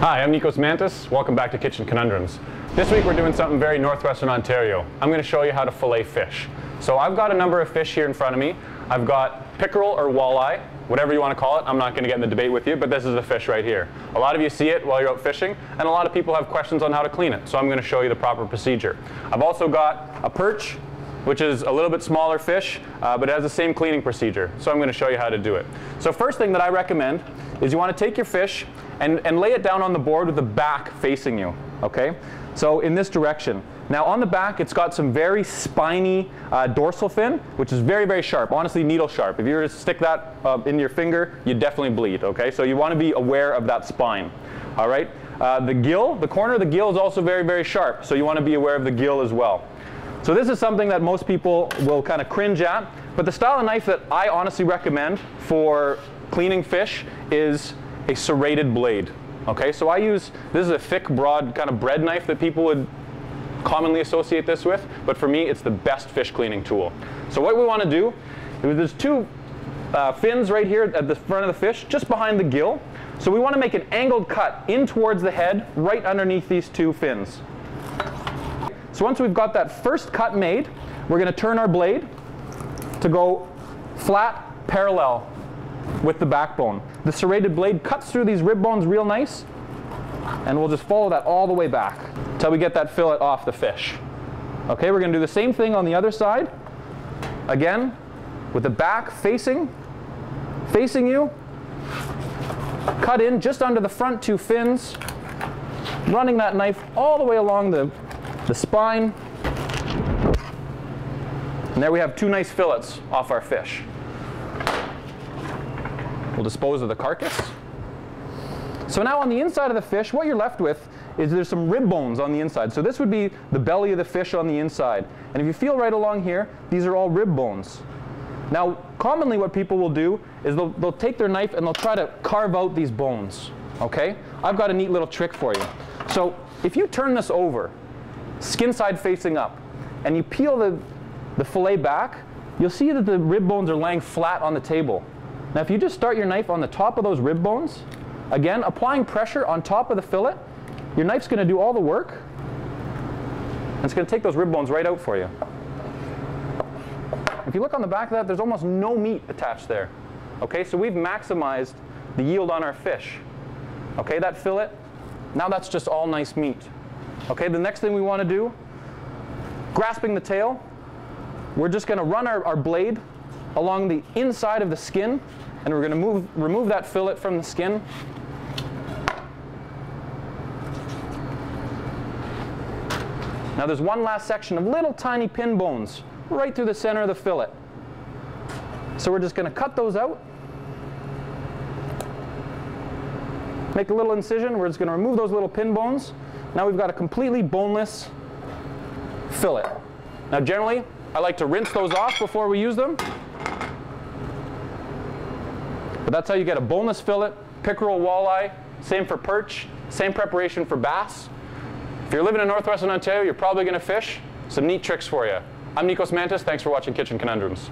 Hi, I'm Nikos Mantis. Welcome back to Kitchen Conundrums. This week we're doing something very northwestern Ontario. I'm going to show you how to fillet fish. So I've got a number of fish here in front of me. I've got pickerel or walleye, whatever you want to call it. I'm not going to get in the debate with you, but this is the fish right here. A lot of you see it while you're out fishing, and a lot of people have questions on how to clean it. So I'm going to show you the proper procedure. I've also got a perch, which is a little bit smaller fish, but it has the same cleaning procedure. So I'm going to show you how to do it. So first thing that I recommend is you want to take your fish and lay it down on the board with the back facing you, okay? So in this direction. Now on the back, it's got some very spiny dorsal fin, which is very, very sharp, honestly needle sharp. If you were to stick that in your finger, you'd definitely bleed, okay? So you want to be aware of that spine, all right? The corner of the gill is also very, very sharp, so you want to be aware of the gill as well. So this is something that most people will kind of cringe at, but the style of knife that I honestly recommend for cleaning fish is a serrated blade. Okay, so this is a thick, broad kind of bread knife that people would commonly associate this with, but for me it's the best fish cleaning tool. So what we want to do is there's two fins right here at the front of the fish, just behind the gill. So we want to make an angled cut in towards the head, right underneath these two fins. So once we've got that first cut made, we're going to turn our blade to go flat, parallel with the backbone. The serrated blade cuts through these rib bones real nice, and we'll just follow that all the way back until we get that fillet off the fish. Okay, we're going to do the same thing on the other side. Again, with the back facing you, cut in just under the front two fins, running that knife all the way along the spine. And there we have two nice fillets off our fish. We'll dispose of the carcass. So now on the inside of the fish, what you're left with is there's some rib bones on the inside. So this would be the belly of the fish on the inside. And if you feel right along here, these are all rib bones. Now, commonly what people will do is they'll take their knife and they'll try to carve out these bones. Okay? I've got a neat little trick for you. So if you turn this over, skin side facing up, and you peel the fillet back, you'll see that the rib bones are laying flat on the table. Now if you just start your knife on the top of those rib bones, again, applying pressure on top of the fillet, your knife's going to do all the work, and it's going to take those rib bones right out for you. If you look on the back of that, there's almost no meat attached there. Okay, so we've maximized the yield on our fish. Okay, that fillet, now that's just all nice meat. Okay, the next thing we want to do, grasping the tail, we're just going to run our blade along the inside of the skin, and we're going to remove that fillet from the skin. Now there's one last section of little tiny pin bones right through the center of the fillet. So we're just going to cut those out. Make a little incision. We're just going to remove those little pin bones. Now we've got a completely boneless fillet. Now generally, I like to rinse those off before we use them. But that's how you get a boneless fillet, pickerel, walleye, same for perch, same preparation for bass. If you're living in northwestern Ontario, you're probably going to fish. Some neat tricks for you. I'm Nikos Mantis. Thanks for watching Kitchen Conundrums.